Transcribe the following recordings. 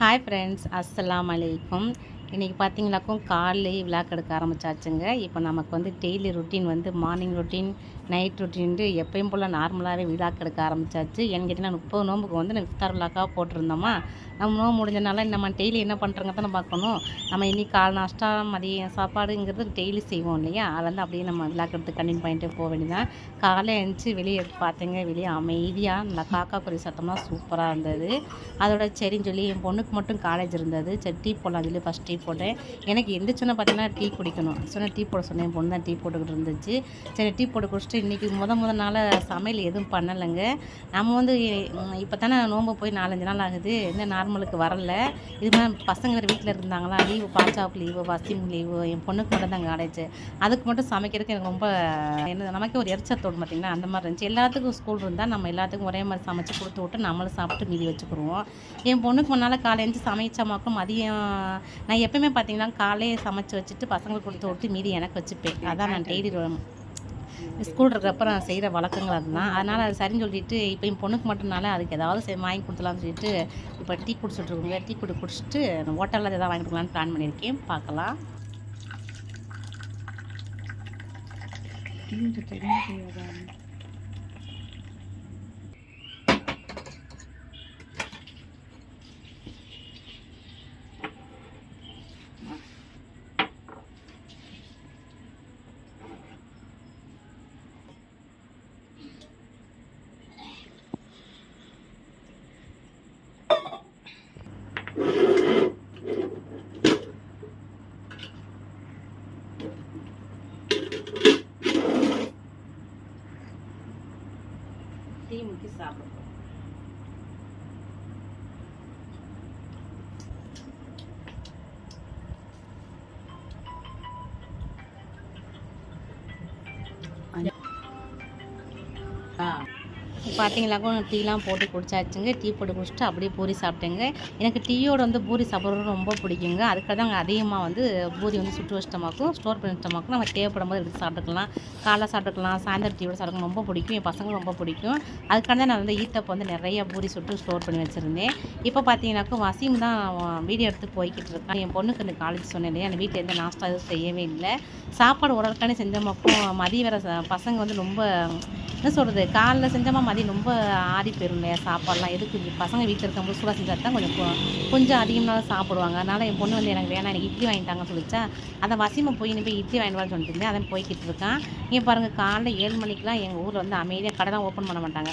Hi friends, அஸ்ஸலாமு அலைக்கும். இன்றைக்கி பார்த்தீங்களாக்கும் காலையிலே விளாக் எடுக்க ஆரம்பிச்சாச்சுங்க. இப்போ நமக்கு வந்து டெய்லி ரொட்டீன் வந்து மார்னிங் ரொட்டீன், நைட் ரொட்டீன்ட்டு எப்பயும் போல் நார்மலாகவே விளாக் எடுக்க ஆரம்பிச்சாச்சு. ஏன்னு கேட்டிங்கன்னா 30 நோம்புக்கு வந்து நம்ம இஃப்தார் விளாக்காக போட்டிருந்தோமா, நம்ம நோம்பு முடிஞ்சனால நம்ம டெய்லி என்ன பண்ணுறோங்க தானே பார்க்கணும். நம்ம இன்றைக்கி காலை நாஷ்டா மதியம் சாப்பாடுங்கிறது டெய்லி செய்வோம் இல்லையா, அதை வந்து அப்படியே நம்ம விளாக் எடுத்து கண்டினியூ பண்ணிட்டு போக வேண்டியதான். காலையில் எழுந்துச்சி வெளியே பார்த்தேங்க, வெளியே அமைதியாக நல்லா காக்கா குருவி சத்தம்லாம் சூப்பராக இருந்தது. அதோட சரின்னு சொல்லி என் பொண்ணுக்கு மட்டும் காலேஜ் இருந்தது. சரி டீ போடலாம் சொல்லி ஃபஸ்ட் டீ போட்டேன். எனக்கு எந்திரிச்சோன்னே பார்த்தீங்கன்னா டீ குடிக்கணும் சொன்னால் டீ போட சொன்னேன். என் பொண்ணு தான் டீ போட்டுக்கிட்டு இருந்துச்சு. சரி டீ போட்டு குடிச்சிட்டு இன்றைக்கி முத நாள் சமையல் எதுவும் பண்ணலைங்க. நம்ம வந்து இப்போ தானே நோம்பு போய் 4-5 நாள் ஆகுது, இன்னும் நார்மலுக்கு வரல. இது மாதிரி பசங்க வீட்டில் இருந்தாங்களா, லீவு பாச்சாவுக்கு லீவு, வசீம் லீவு, என் பொண்ணுக்கு மட்டும் தான் காலேஜ். அதுக்கு மட்டும் சமைக்கிறதுக்கு எனக்கு ரொம்ப என்ன நமக்கே ஒரு எரிச்சத்தோடு பார்த்திங்கன்னா அந்த மாதிரி இருந்துச்சு. எல்லாத்துக்கும் ஸ்கூல் இருந்தால் நம்ம எல்லாத்துக்கும் ஒரே மாதிரி சமைச்சு கொடுத்து விட்டு நம்மளும் சாப்பிட்டு மீதி வச்சுக்கிடுவோம். என் பொண்ணுக்கு முன்னால் காலை எழுந்து சமைச்சமாக்கும் மதியம் நான் எப்போயுமே பார்த்திங்கன்னா காலையே சமைச்சு வச்சுட்டு பசங்களுக்கு கொடுத்து விட்டு மீதி எனக்கு வச்சுப்பேன். அதான் நான் டெய்லி ஸ்கூல் இருக்கிறப்ப நான் செய்கிற வழக்கங்கள் அதுதான். அதனால் அது சரின்னு சொல்லிட்டு இப்போ என் பொண்ணுக்கு மட்டும்னால அதுக்கு ஏதாவது வாங்கி கொடுத்துலான்னு சொல்லிட்டு இப்போ டீ குடிச்சிட்ருக்கோங்க. டீ குடிச்சிட்டு ஹோட்டலில் எதாவது வாங்கி கொடுக்கலான்னு பிளான் பண்ணியிருக்கேன். பார்க்கலாம். டீ முக்கி சாப்பிடுவோம். பார்த்தீங்களாக்கும் டீலாம் போட்டு குடிச்சாச்சுங்க. டீ போட்டு குடிச்சிட்டு அப்படியே பூரி சாப்பிட்டேங்க. எனக்கு டீயோட வந்து பூரி சாப்பிட்றது ரொம்ப பிடிக்குங்க. அதுக்காக தான் அதிகமாக வந்து பூரி வந்து சுட்டு வச்சிட்டமாக்கும் ஸ்டோர் பண்ணி வச்சிட்டமாக்கும் நம்ம தேவைப்படும் போது எடுத்து சாப்பிட்டுக்கலாம். காலைல சாப்பிட்டுக்கலாம், சாயந்தரம் டீயோட சாப்பிட்டுக்கலாம். ரொம்ப பிடிக்கும், என் பசங்களும் ரொம்ப பிடிக்கும். அதுக்காக தான் நான் வந்து ஈத்தப்போ வந்து நிறைய பூரி சுட்டு ஸ்டோர் பண்ணி வச்சுருந்தேன். இப்போ பார்த்தீங்கன்னாக்கும் வசீம் தான் வீடியோ எடுத்து போய்கிட்டு இருக்கான். என் பொண்ணுக்கு இந்த காலேஜ் சொன்னேன் இல்லையா, அந்த வீட்டில் எந்த நாஸ்டா எதுவும் செய்யவே இல்லை. சாப்பாடு உடற்கானே செஞ்சமாக்கும் மதிய வேறு பசங்க வந்து ரொம்ப என்ன சொல்கிறது, காலைல செஞ்சோமா மதியம் ரொம்ப ஆறி போயிடும் இல்லையா சாப்பாடெலாம். எதுக்கு பசங்க வீட்டில் இருக்கும்போது சூடாக செஞ்சால் தான் கொஞ்சம் அதிகமாக சாப்பிடுவாங்க. அதனால் என் பொண்ணு வந்து எனக்கு வேணாம், எனக்கு இட்லி வாங்கிட்டாங்கன்னு சொல்லிச்சா, அதை வசீமை போய் நீ போய் இட்லி வாங்கிட்டு சொல்லிட்டு இருந்தேன். அதான் போய்கிட்டு இருக்கான். இங்கே பாருங்கள், காலைல 7 மணிக்கெலாம் எங்கள் ஊரில் வந்து அமைதியாக கடை தான் ஓப்பன் பண்ண மாட்டாங்க,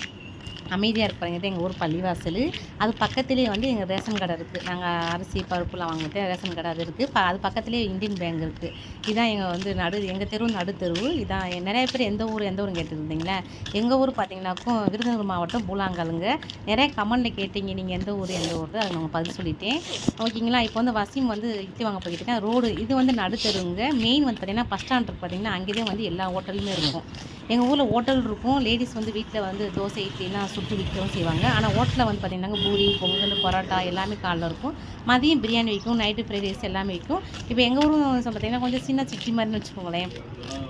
அமைதியாக இருப்பாங்க. இது எங்கள் ஊர் பள்ளிவாசல். அது பக்கத்துலேயே வந்து எங்கள் ரேஷன் கடை இருக்குது. நாங்கள் அரிசி பருப்புலாம் வாங்கிட்டு ரேஷன் கடை அது இருக்குது. அது பக்கத்துலேயே இந்தியன் பேங்க் இருக்குது. இதுதான் எங்கள் வந்து எங்கள் தெரு நடுத்தெரு. இதான் நிறைய பேர் எந்த ஊரும் கேட்டுருந்தீங்களே. எங்கள் ஊர் பார்த்தீங்கன்னாக்கும் விருதுநகர் மாவட்டம் பூலாங்காலுங்க. நிறைய கமெண்டில் கேட்டீங்க நீங்கள் எந்த ஊர் அதை நாங்கள் பதில் சொல்லிட்டேன். ஓகேங்களா. இப்போ வந்து வசீம் வந்து இட்லி வாங்க போய்கிட்டேன். ரோடு இது வந்து நடுத்தெருங்க. மெயின் வந்து பார்த்திங்கன்னா பஸ் ஸ்டாண்ட் இருக்குது பார்த்திங்கன்னா, அங்கேயே வந்து எல்லா ஹோட்டலுமே இருக்கும். எங்கள் ஊரில் ஹோட்டல் இருக்கும். லேடிஸ் வந்து வீட்டில் வந்து தோசை இட்லிலாம் சுட்டு விற்கவும் செய்வாங்க. ஆனால் ஹோட்டலில் வந்து பார்த்திங்கன்னா பூரி, பொங்கல், பரோட்டா எல்லாமே காலைல இருக்கும். மதியம் பிரியாணி விற்கும், நைட்டு ஃப்ரைட் ரைஸ் எல்லாமே விற்கும். இப்போ எங்கள் ஊரும் பார்த்திங்கன்னா கொஞ்சம் சின்ன சிட்டி மாதிரின்னு வச்சுக்கோங்களேன்,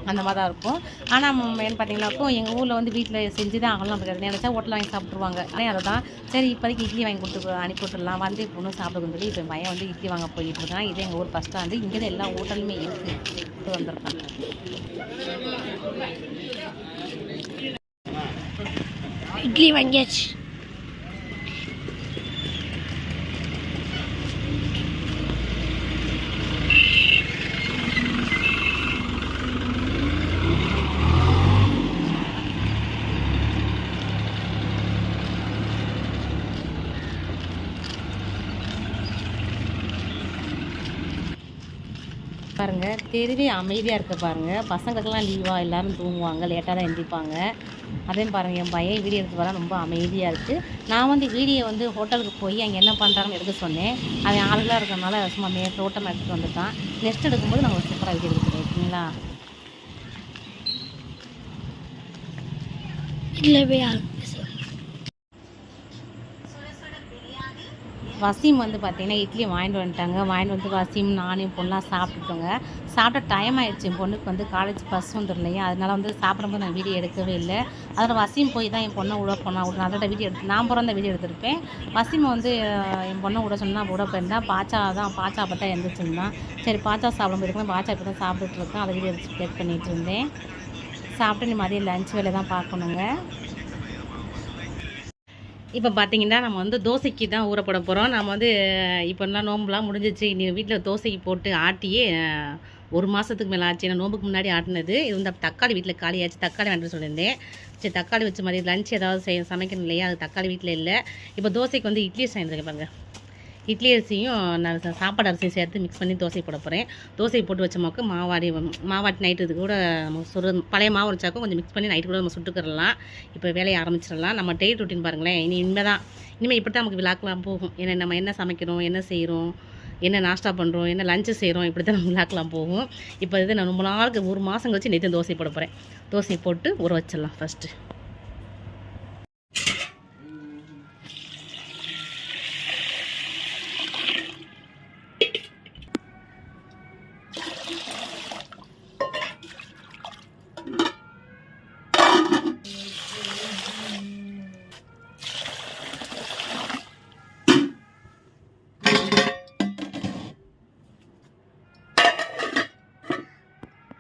அந்த மாதிரி தான் இருக்கும். ஆனால் என்ன பார்த்தீங்கன்னாக்கும் எங்கள் ஊரில் வந்து வீட்டில் செஞ்சு தான் ஆகலாம் அப்படிங்கிறது நினச்சா ஹோட்டல் வாங்கி சாப்பிட்ருவாங்க. ஆனால் அதை தான் சரி இப்போதைக்கு இட்லி வாங்கி கொடுத்து அனுப்பி விட்டுடலாம், வந்து பொண்ணு சாப்பிடுன்னு சொல்லி இப்போ பையன் வந்து இட்லி வாங்க போயிட்டு இருக்கான். இது எங்கள் ஊர் பஸ் ஸ்டாண்டு. இங்கே தான் எல்லா ஹோட்டலுமே இருக்குது. வந்திருக்காங்க. இட்லி வாங்கியாச்சு. பாருங்கள், தெருவே அமைதியாக இருக்க பாருங்கள். பசங்களுக்கெல்லாம் லீவாக எல்லோரும் தூங்குவாங்க, லேட்டாக தான் எழுந்திரிப்பாங்க. அதே பாருங்கள், என் பையன் வீடியோ எடுத்து வர ரொம்ப அமைதியாக இருக்குது. நான் வந்து வீடியோ வந்து ஹோட்டலுக்கு போய் அங்கே என்ன பண்ணுறாங்கன்னு எடுக்க சொன்னேன். அவன் ஆளுகளாக இருக்கிறதுனால சும்மா தோட்டம் எடுத்துகிட்டு வந்துட்டான். நெக்ஸ்ட் எடுக்கும்போது நாங்கள் சூப்பராக வீடியோ எடுத்துக்கிறோம். ஓகேங்களா. இல்லவே வசீம் வந்து பார்த்திங்கன்னா இட்லி வாங்கிட்டு வந்துட்டாங்க. வாங்கிட்டு வந்து வசீம் நானும் பொண்ணாக சாப்பிட்டுட்டோங்க. சாப்பிட்ட டைம் ஆகிடுச்சு. என் பொண்ணுக்கு வந்து காலேஜ் பஸ் வந்துடும் இல்லையா, அதனால் வந்து சாப்பிடும்போது நான் வீடியோ எடுக்கவே இல்லை. அதோட வசியம் போய் தான் என் பொண்ணை விட போனால் அதோட வீடியோ எடுத்து நான் பிறந்த வீடியோ எடுத்திருப்பேன். வசிமை வந்து என் பொண்ணை விட சொன்னால் விட போயிருந்தா பாச்சா அப்போ தான் எழுந்திரிச்சிருந்தான். சரி பாச்சா சாப்பிட போயிருக்கேன், பாச்சா இப்போ தான் சாப்பிட்டுட்டு இருக்கேன். அதை வீடியோ எடுத்து ப்ளே பண்ணிகிட்டு இருந்தேன். சாப்பிட்டு நீ மதியம் லஞ்ச் வேலை தான் பார்க்கணுங்க. இப்போ பார்த்தீங்கன்னா நம்ம வந்து தோசைக்கு தான் ஊற போட போகிறோம். நம்ம வந்து இப்போலாம் நோம்புலாம் முடிஞ்சிச்சு. இனி வீட்டில் தோசைக்கு போட்டு ஆட்டியே 1 மாதத்துக்கு மேலே ஆச்சு. நான் நோம்புக்கு முன்னாடி ஆட்டினது. இது வந்து தக்காளி வீட்டில் காலியாச்சு. தக்காளி வாங்கிட்டு சொல்லியிருந்தேன். சரி தக்காளி வச்சு மாதிரி லஞ்ச் ஏதாவது சமைக்கணும் இல்லையா, அது தக்காளி வீட்டில் இல்லை. இப்போ தோசைக்கு வந்து இட்லி செஞ்சுருக்கேன் பாருங்க. இட்லி அரிசியும் நான் சாப்பாடு அரிசியும் சேர்த்து மிக்ஸ் பண்ணி தோசை போட போகிறேன். தோசை போட்டு வச்ச மாவுக்கு மாவாட்டி நைட்டு இது கூட நம்ம பழைய மாவு வச்சாக்கும் கொஞ்சம் மிக்ஸ் பண்ணி நைட்டு கூட நம்ம சுட்டுக்கிறலாம். இப்போ வேலையை ஆரம்பிச்சிடலாம். நம்ம டெய்லி ரொட்டீன் பாருங்களேன். இனிமேல் இப்படி தான் நமக்கு விழாக்கெலாம் போகும். ஏன்னா நம்ம என்ன சமைக்கிறோம், என்ன செய்கிறோம், என்ன நாஷ்டா பண்ணுறோம், என்ன லஞ்சு செய்கிறோம், இப்படி தான் நம்ம விழாக்கெலாம் போகும். இப்போ இது நான் ரொம்ப நாளுக்கு 1 மாதம் கழிச்சு நேற்று தோசை போட போகிறேன். தோசை போட்டு ஊற வச்சிடலாம் ஃபஸ்ட்டு.